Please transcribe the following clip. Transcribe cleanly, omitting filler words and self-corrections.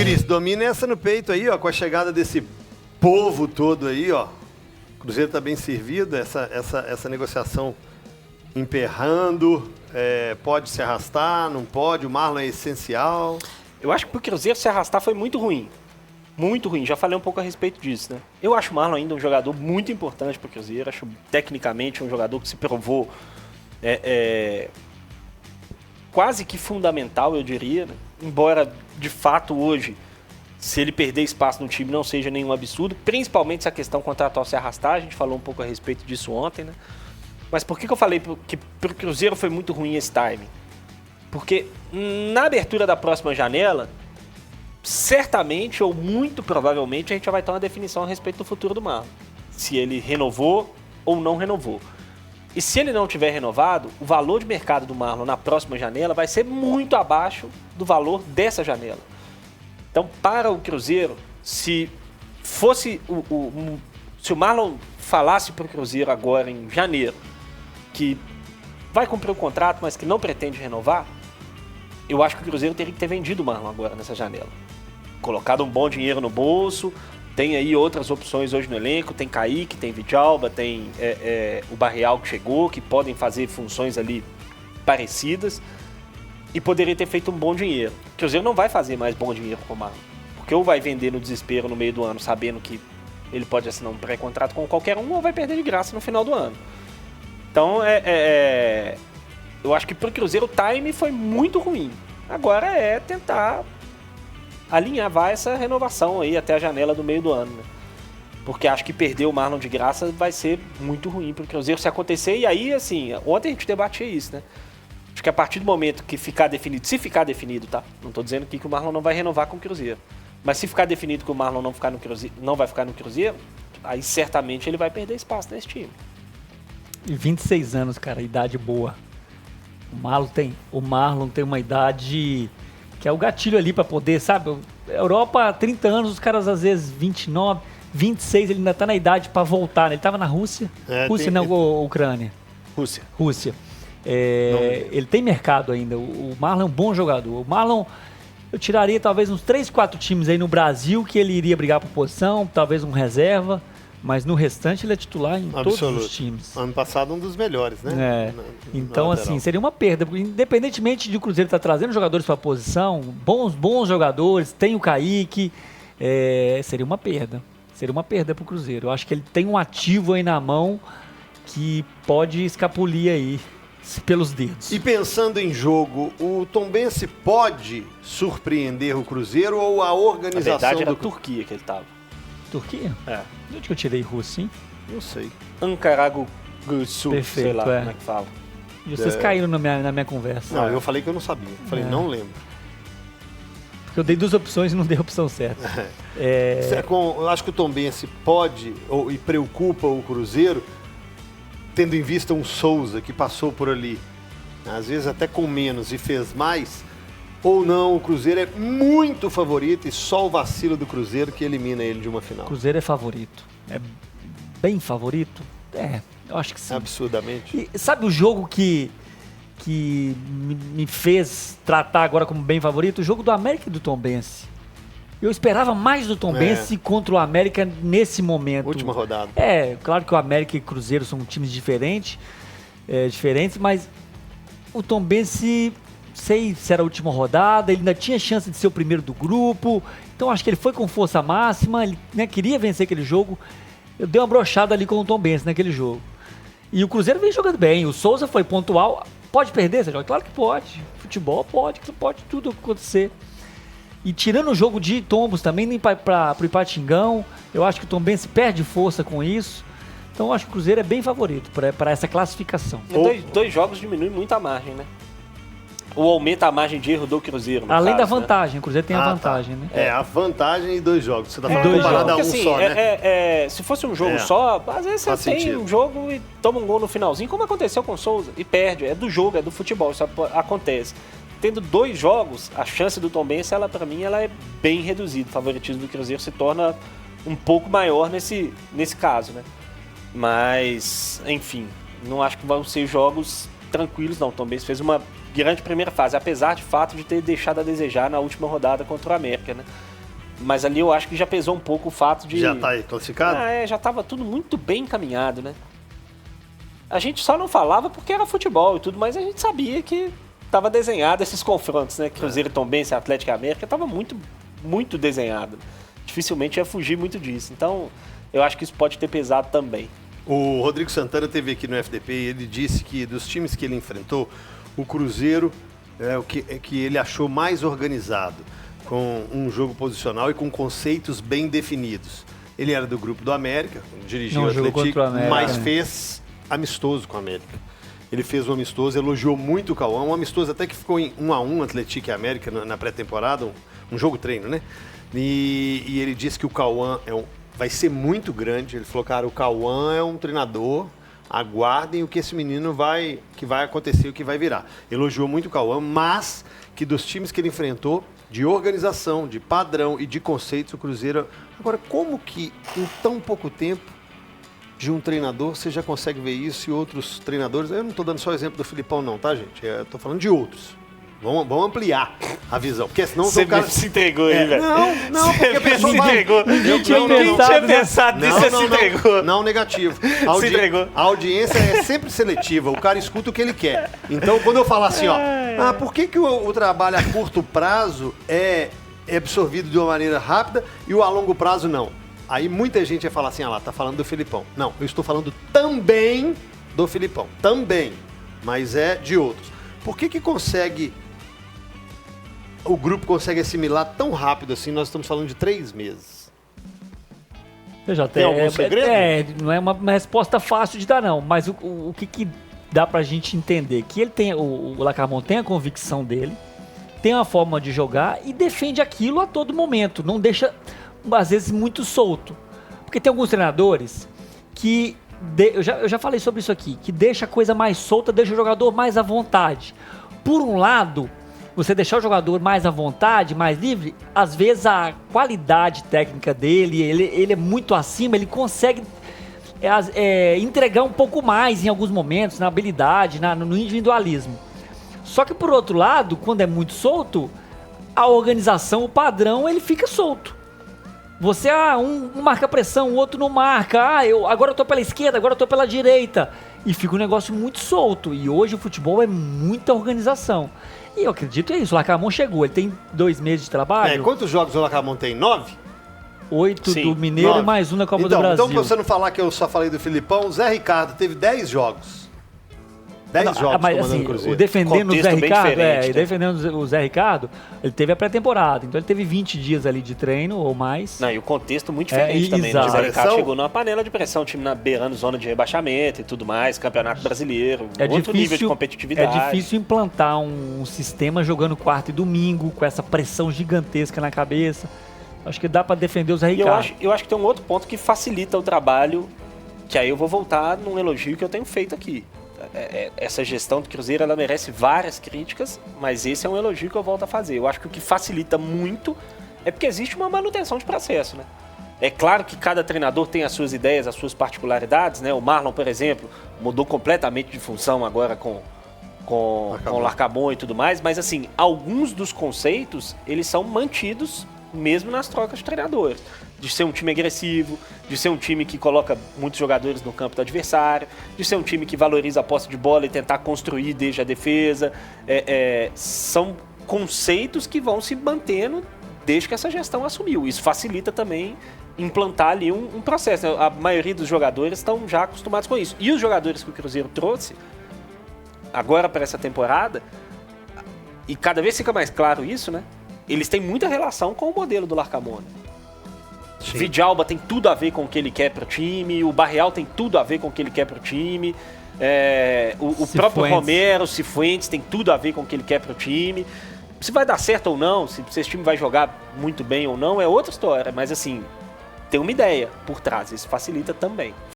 Cris, domina essa no peito aí, ó, com a chegada desse povo todo aí, ó. O Cruzeiro tá bem servido, essa negociação emperrando, pode se arrastar, não pode, o Marlon é essencial. Eu acho que pro Cruzeiro se arrastar foi muito ruim. Muito ruim, já falei um pouco a respeito disso, né? Eu acho o Marlon ainda um jogador muito importante pro Cruzeiro, acho tecnicamente um jogador que se provou quase que fundamental, eu diria, né? Embora, de fato, hoje, se ele perder espaço no time não seja nenhum absurdo, principalmente se a questão contratual se arrastar, a gente falou um pouco a respeito disso ontem, né? Mas por que eu falei que pro Cruzeiro foi muito ruim esse timing? Porque na abertura da próxima janela, certamente ou muito provavelmente a gente já vai ter uma definição a respeito do futuro do Marlon. Se ele renovou ou não renovou. E se ele não tiver renovado, o valor de mercado do Marlon na próxima janela vai ser muito abaixo do valor dessa janela. Então, para o Cruzeiro, se fosse se o Marlon falasse para o Cruzeiro agora em janeiro que vai cumprir o contrato, mas que não pretende renovar, eu acho que o Cruzeiro teria que ter vendido o Marlon agora nessa janela. Colocado um bom dinheiro no bolso. Tem aí outras opções hoje no elenco, tem Kaique, tem Vidalba, tem o Barreal que chegou, que podem fazer funções ali parecidas e poderia ter feito um bom dinheiro. O Cruzeiro não vai fazer mais bom dinheiro com o Marlon, porque ou vai vender no desespero no meio do ano, sabendo que ele pode assinar um pré-contrato com qualquer um, ou vai perder de graça no final do ano. Então, eu acho que pro Cruzeiro o time foi muito ruim. Agora é tentar alinhar essa renovação aí até a janela do meio do ano, né? Porque acho que perder o Marlon de graça vai ser muito ruim pro Cruzeiro se acontecer. E aí, assim, ontem a gente debatia isso, né? Acho que a partir do momento que ficar definido, se ficar definido, tá? Não tô dizendo aqui que o Marlon não vai renovar com o Cruzeiro. Mas se ficar definido que o Marlon não vai ficar no Cruzeiro, aí certamente ele vai perder espaço nesse time. E 26 anos, cara, idade boa. O Marlon tem uma idade que é o gatilho ali pra poder, sabe? Europa, 30 anos, os caras às vezes 29, 26, ele ainda tá na idade pra voltar, né? Ele tava na Rússia. Ucrânia. Rússia. Ele tem mercado ainda. O Marlon é um bom jogador. O Marlon, eu tiraria talvez uns 3, 4 times aí no Brasil que ele iria brigar por posição, talvez um reserva. Mas no restante ele é titular em todos os times. Ano passado um dos melhores, né? Então, assim, seria uma perda. Independentemente de o Cruzeiro estar trazendo jogadores para a posição, bons jogadores, tem o Kaique, seria uma perda. Seria uma perda para o Cruzeiro. Eu acho que ele tem um ativo aí na mão que pode escapulir aí pelos dedos. E pensando em jogo, o Tombense pode surpreender o Cruzeiro ou a organização? Na verdade era a Turquia que ele estava. Turquia? De onde que eu tirei Rússia, hein? Não sei. Ankaraguçu, sei lá como é que fala. E vocês caíram na minha conversa. Não, eu falei que eu não sabia. Eu falei, não lembro. Porque eu dei 2 opções e não dei a opção certa. Eu acho que o Tombense pode e preocupa o Cruzeiro, tendo em vista um Souza que passou por ali, às vezes até com menos e fez mais. Ou não, o Cruzeiro é muito favorito e só o vacilo do Cruzeiro que elimina ele de uma final. O Cruzeiro é favorito. É bem favorito? Eu acho que sim. Absurdamente. E sabe o jogo que me fez tratar agora como bem favorito? O jogo do América e do Tombense. Eu esperava mais do Tombense contra o América nesse momento. Última rodada. Claro que o América e o Cruzeiro são times diferentes, mas o Tombense... sei se era a última rodada, ele ainda tinha chance de ser o primeiro do grupo, então acho que ele foi com força máxima, ele queria vencer aquele jogo. Eu dei uma brochada ali com o Tombense naquele jogo. E o Cruzeiro vem jogando bem, o Souza foi pontual. Pode perder, Sérgio? Claro que pode. Futebol pode tudo acontecer. E tirando o jogo de tombos também, nem para o Ipatingão, eu acho que o Tombense perde força com isso. Então eu acho que o Cruzeiro é bem favorito para essa classificação. Dois jogos diminuem muito a margem, né? Ou aumenta a margem de erro do Cruzeiro, no Além caso, da vantagem, o Cruzeiro tem a vantagem, né? A vantagem e 2 jogos. Você tá falando dois comparado a um assim, só, né? Se fosse um jogo só, às vezes você tem um jogo e toma um gol no finalzinho, como aconteceu com o Souza, e perde. É do jogo, é do futebol, isso acontece. Tendo 2 jogos, a chance do Tombense, pra mim, ela é bem reduzida. O favoritismo do Cruzeiro se torna um pouco maior nesse caso, né? Mas, enfim, não acho que vão ser jogos tranquilos, não. O Tombense fez uma grande primeira fase, apesar de fato de ter deixado a desejar na última rodada contra o América, né? Mas ali eu acho que já pesou um pouco o fato de... Já tá aí classificado? Já tava tudo muito bem encaminhado, né? A gente só não falava porque era futebol e tudo, mas a gente sabia que tava desenhado esses confrontos, né? Cruzeiro e Tombense, Atlético e América, tava muito, muito desenhado. Dificilmente ia fugir muito disso. Então, eu acho que isso pode ter pesado também. O Rodrigo Santana esteve aqui no FDP e ele disse que dos times que ele enfrentou, o Cruzeiro é o que ele achou mais organizado, com um jogo posicional e com conceitos bem definidos. Ele era do grupo do América, dirigiu o Atlético, mas fez amistoso com o América. Ele fez um amistoso, elogiou muito o Cauã, um amistoso até que ficou em 1-1 Atlético e América na pré-temporada, um jogo treino, né? E ele disse que o Cauã vai ser muito grande. Ele falou, cara, o Cauã é um treinador, aguardem o que esse menino que vai acontecer, o que vai virar. Elogiou muito o Cauã, mas que dos times que ele enfrentou, de organização, de padrão e de conceitos, o Cruzeiro... Agora, como que em tão pouco tempo de um treinador você já consegue ver isso e outros treinadores... Eu não estou dando só o exemplo do Filipão não, tá, gente? Eu estou falando de outros. Vamos ampliar a visão, porque senão você o cara... se entregou aí, velho. Não, porque a pessoa se entregou. Ninguém tinha pensado nisso, você se entregou. Não, negativo. Se entregou. A audiência é sempre seletiva, o cara escuta o que ele quer. Então, quando eu falar assim, por que o trabalho a curto prazo é absorvido de uma maneira rápida e o a longo prazo não? Aí muita gente vai falar assim, tá falando do Filipão. Não, eu estou falando também do Filipão. Também, mas é de outros. Por que o grupo consegue assimilar tão rápido assim? Nós estamos falando de 3 meses. Tem algum segredo? Não é uma resposta fácil de dar, não. Mas o que dá pra gente entender? Que ele tem, o Larcamón tem a convicção dele, tem uma forma de jogar e defende aquilo a todo momento. Não deixa, às vezes, muito solto. Porque tem alguns treinadores que... Eu já falei sobre isso aqui, que deixa a coisa mais solta, deixa o jogador mais à vontade. Por um lado, você deixar o jogador mais à vontade, mais livre, às vezes a qualidade técnica dele, ele é muito acima, ele consegue entregar um pouco mais em alguns momentos, na habilidade, no individualismo. Só que por outro lado, quando é muito solto, a organização, o padrão, ele fica solto. Você, um marca pressão, o outro não marca. Agora eu tô pela esquerda, agora eu tô pela direita. E fica um negócio muito solto. E hoje o futebol é muita organização. E eu acredito isso. O Larcamón chegou, ele tem 2 meses de trabalho. Quantos jogos o Larcamón tem? 9? 8 do Mineiro 9. E mais um na Copa do Brasil. Então, pra você não falar que eu só falei do Filipão, o Zé Ricardo teve 10 jogos. 10 jogos mas assim, defendendo o Zé Ricardo, defendendo o Zé Ricardo, ele teve a pré-temporada, então ele teve 20 dias ali de treino ou mais. E o contexto muito diferente também, né? O Zé Ricardo chegou numa panela de pressão, time beirando zona de rebaixamento e tudo mais, campeonato brasileiro, outro nível de competitividade. É difícil implantar um sistema jogando quarta e domingo, com essa pressão gigantesca na cabeça. Acho que dá para defender o Zé Ricardo. Eu acho que tem um outro ponto que facilita o trabalho, que aí eu vou voltar num elogio que eu tenho feito aqui. Essa gestão do Cruzeiro, ela merece várias críticas, mas esse é um elogio que eu volto a fazer. Eu acho que o que facilita muito é porque existe uma manutenção de processo, né? É claro que cada treinador tem as suas ideias, as suas particularidades, né? O Marlon, por exemplo, mudou completamente de função agora com o Larcamón e tudo mais, mas assim, alguns dos conceitos, eles são mantidos mesmo nas trocas de treinadores. De ser um time agressivo, de ser um time que coloca muitos jogadores no campo do adversário, de ser um time que valoriza a posse de bola e tentar construir desde a defesa. São conceitos que vão se mantendo desde que essa gestão assumiu. Isso facilita também implantar ali um processo, né? A maioria dos jogadores estão já acostumados com isso. E os jogadores que o Cruzeiro trouxe, agora para essa temporada, e cada vez fica mais claro isso, né? Eles têm muita relação com o modelo do Larcamón. O Vidalba tem tudo a ver com o que ele quer pro time, o Barreal tem tudo a ver com o que ele quer pro time, o próprio Romero, o Cifuentes tem tudo a ver com o que ele quer pro time. Se vai dar certo ou não, se esse time vai jogar muito bem ou não, é outra história, mas assim, tem uma ideia por trás, isso facilita também.